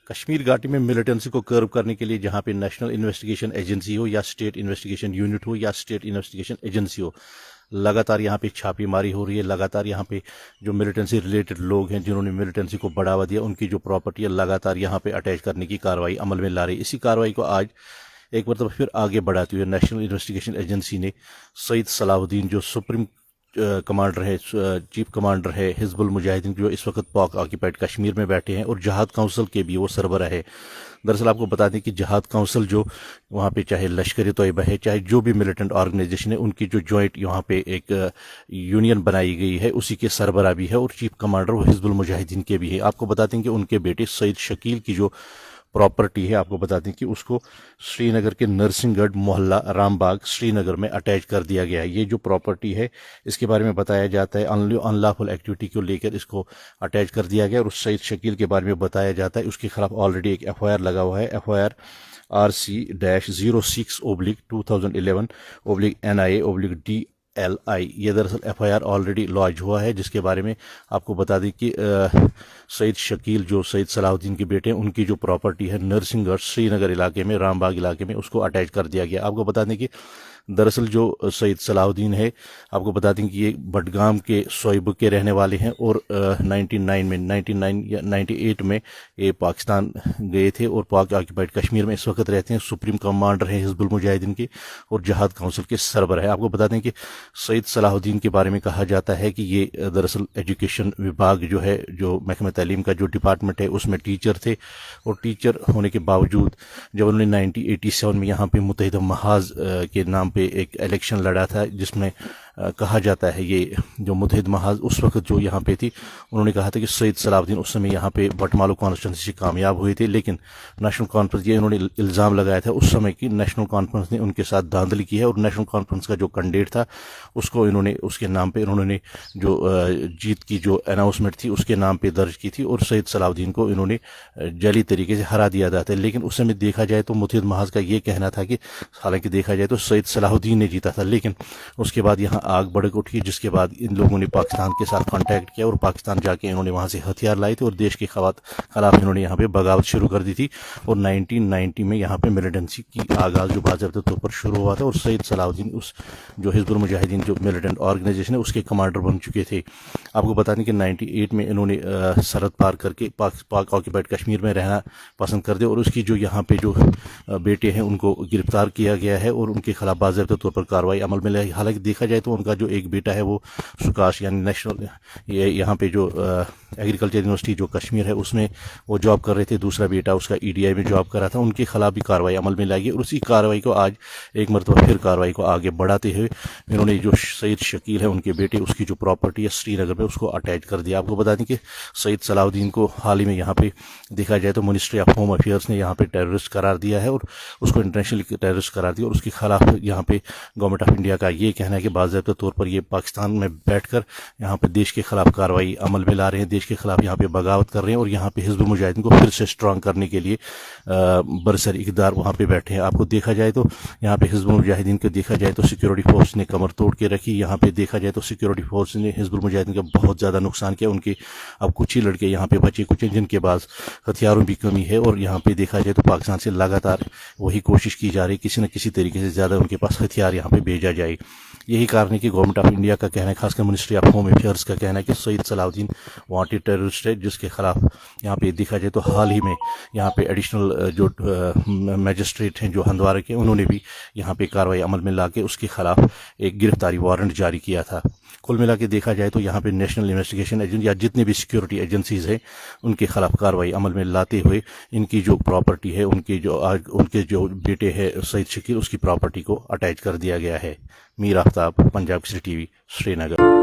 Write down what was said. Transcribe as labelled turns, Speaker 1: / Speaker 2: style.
Speaker 1: کشمیر گھاٹی میں ملیٹنسی کو کرو کرنے کے لیے جہاں پہ نیشنل انویسٹیگیشن ایجنسی ہو یا اسٹیٹ انویسٹیگیشن یونٹ ہو یا اسٹیٹ انویسٹیگیشن ایجنسی ہو، لگاتار یہاں پہ چھاپی ماری ہو رہی ہے۔ لگاتار یہاں پہ جو ملیٹنسی ریلیٹڈ لوگ ہیں جنہوں نے ملیٹنسی کو بڑھاوا دیا، ان کی جو پراپرٹی ہے لگاتار یہاں پہ اٹیچ کرنے کی کارروائی عمل میں لا رہی ہے۔ اسی کارروائی کو آج ایک مرتبہ پھر آگے بڑھاتے ہوئے نیشنل انویسٹیگیشن ایجنسی نے سید صلاح الدین جو سپریم کمانڈر ہے، چیف کمانڈر ہے حزب المجاہدین، جو اس وقت پاک آکیپائڈ کشمیر میں بیٹھے ہیں، اور جہاد کونسل کے بھی وہ سربراہ ہے۔ دراصل آپ کو بتا دیں کہ جہاد کونسل جو وہاں پہ چاہے لشکر طیبہ ہے، چاہے جو بھی ملیٹنٹ آرگنائزیشن ہے، ان کی جو جوائنٹ یہاں پہ ایک یونین بنائی گئی ہے، اسی کے سربراہ بھی ہے، اور چیف کمانڈر وہ حزب المجاہدین کے بھی ہے۔ آپ کو بتا دیں کہ ان کے بیٹے سعید شکیل کی جو پراپرٹی ہے، آپ کو بتا دیں کہ اس کو سری نگر کے نرسنگ گڑھ محلہ رام باغ سری نگر میں اٹیچ کر دیا گیا ہے۔ یہ جو پراپرٹی ہے اس کے بارے میں بتایا جاتا ہے ان لافل ایکٹیویٹی کو لے کر اس کو اٹیچ کر دیا گیا، اور اس سعید شکیل کے بارے میں بتایا جاتا ہے اس کے خلاف آلریڈی ایک ایف آئی آر لگا ہوا ہے، ایف آئی آر RC-06/2011/NIA/DLI۔ یہ دراصل F I R already launch ہوا ہے، جس کے بارے میں آپ کو بتا دیں کہ سعید شکیل جو سید صلاح الدین کے بیٹے ہیں، ان کی جو پراپرٹی ہے نرسنگ گڑھ سری نگر علاقے میں رام باغ علاقے میں، اس کو اٹیچ کر دیا گیا۔ آپ کو بتا دیں کہ دراصل جو سید صلاح الدین ہے، آپ کو بتا دیں کہ یہ بڈگام کے سوئیبو کے رہنے والے ہیں، اور 99 یا 98 میں یہ پاکستان گئے تھے اور پاک آکیپائڈ کشمیر میں اس وقت رہتے ہیں۔ سپریم کمانڈر ہیں حزب المجاہدین کے اور جہاد کونسل کے سربراہ ہیں۔ آپ کو بتا دیں کہ سید صلاح الدین کے بارے میں کہا جاتا ہے کہ یہ دراصل ایجوکیشن وبھاگ جو ہے، جو محکمہ تعلیم کا جو ڈپارٹمنٹ ہے، اس میں ٹیچر تھے، اور ٹیچر ہونے کے باوجود جب انہوں نے 1987 میں یہاں پہ متحدہ محاذ کے نام پہ ایک الیکشن لڑا تھا، جس میں کہا جاتا ہے یہ جو متحد محاذ اس وقت جو یہاں پہ تھی، انہوں نے کہا تھا کہ سید صلاح الدین اس سمے یہاں پہ بٹمالو کانسٹیچوئنسی سے کامیاب ہوئے تھے، لیکن نیشنل کانفرنس، یہ انہوں نے الزام لگایا تھا اس سمے کی نیشنل کانفرنس نے ان کے ساتھ دھاندلی کی ہے، اور نیشنل کانفرنس کا جو کینڈیڈیٹ تھا اس کو انہوں نے اس کے نام پہ انہوں نے جو جیت کی جو اناؤنسمنٹ تھی اس کے نام پہ درج کی تھی، اور سید صلاح الدین کو انہوں نے جعلی طریقے سے ہرا دیا تھا۔ لیکن اس سمے دیکھا جائے تو متحد محاذ کا یہ کہنا تھا کہ حالانکہ دیکھا جائے تو سید صلاح الدین نے جیتا تھا، لیکن اس کے بعد یہاں آگ بڑک اٹھی، جس کے بعد ان لوگوں نے پاکستان کے ساتھ کانٹیکٹ کیا، اور پاکستان جا کے انہوں نے وہاں سے ہتھیار لائے تھے، اور دیش کے خلاف انہوں نے یہاں پہ بغاوت شروع کر دی تھی، اور 1990 میں یہاں پہ ملیٹنسی کی آغاز جو باضابطہ طور پر شروع ہوا تھا، اور سید صلاح الدین اس جو حزب المجاہدین جو ملیٹنٹ آرگنائزیشن ہے اس کے کمانڈر بن چکے تھے۔ آپ کو بتا دیں کہ 98 میں انہوں نے سرحد پار کر کے پاک آکیپائڈ کشمیر میں رہنا پسند کر دیا، اور اس کی جو یہاں پہ جو بیٹے ہیں ان کو گرفتار کیا گیا ہے، اور ان کے خلاف باضابطہ طور پر کارروائی عمل میں لائی۔ حالانکہ دیکھا جائے تو ان کا جو ایک بیٹا ہے وہ سکاش یعنی نیشنل یہاں پہ جو ایگریکلچر یونیورسٹی جو کشمیر ہے اس میں وہ جاب کر رہے تھے، دوسرا بیٹا اس کا EDI میں جاب کر رہا تھا، ان کے خلاف بھی کارروائی عمل میں لائی گئی، اور اسی کارروائی کو آج ایک مرتبہ پھر کارروائی کو آگے بڑھاتے ہوئے انہوں نے جو سعید شکیل ہے ان کے بیٹے، اس کی جو پراپرٹی ہے سری نگر میں، اس کو اٹیچ کر دیا۔ آپ کو بتا دیں کہ سید صلاح الدین کو حال ہی میں یہاں پہ دیکھا جائے تو منسٹری آف ہوم افیئرس نے یہاں پہ ٹیررسٹ قرار دیا ہے، اور اس کو انٹرنیشنل ٹیررسٹ قرار دیا، اور اس کے خلاف یہاں پہ گورنمنٹ آف انڈیا کا یہ کہنا ہے کہ باضابطہ طور پر یہ پاکستان میں بیٹھ کر یہاں پہ دیش کے خلاف کارروائی عمل میں لا رہے ہیں، دیش کے خلاف یہاں پہ بغاوت کر رہے ہیں، اور یہاں پہ حزب المجاہدین کو پھر سے اسٹرانگ کرنے کے لیے برسر اقدار وہاں پہ بیٹھے ہیں۔ آپ کو دیکھا جائے تو یہاں پہ حزب المجاہدین کو دیکھا جائے تو سیکورٹی فورس نے کمر توڑ کے رکھی، یہاں پہ دیکھا جائے تو سیکورٹی فورس نے حزب المجاہدین کا بہت زیادہ نقصان کیا، ان کے اب کچھ ہی لڑکے یہاں پہ بچے کچھ ہیں جن کے پاس ہتھیاروں کی کمی ہے، اور یہاں پہ دیکھا جائے تو پاکستان سے لگاتار وہی کوشش کی جا رہی ہے کسی نہ کسی طریقے سے زیادہ ان کے پاس ہتھیار یہاں پہ بھیجا جائے۔ یہی کارن ہے کہ گورنمنٹ آف انڈیا کا کہنا ہے، خاص کر منسٹری آف ہوم افیئرس کا کہنا ہے کہ سید صلاح الدین وانٹیڈ ٹیررسٹ ہے، جس کے خلاف یہاں پہ دیکھا جائے تو حال ہی میں یہاں پہ ایڈیشنل جو میجسٹریٹ ہیں جو ہندوارہ کے، انہوں نے بھی یہاں پہ کارروائی عمل میں لا کے اس کے خلاف ایک گرفتاری وارنٹ جاری کیا تھا۔ کل ملا کے دیکھا جائے تو یہاں پہ نیشنل انویسٹیگیشن ایجنسی یا جتنے بھی سیکورٹی ایجنسیز ہیں ان کے خلاف کارروائی عمل میں لاتے ہوئے ان کی جو پراپرٹی ہے، ان کے جو بیٹے ہے سعید شکیل، اس کی پراپرٹی کو اٹیچ کر دیا گیا ہے۔ میر آفتاب، پنجاب کیسری TV، سری نگر۔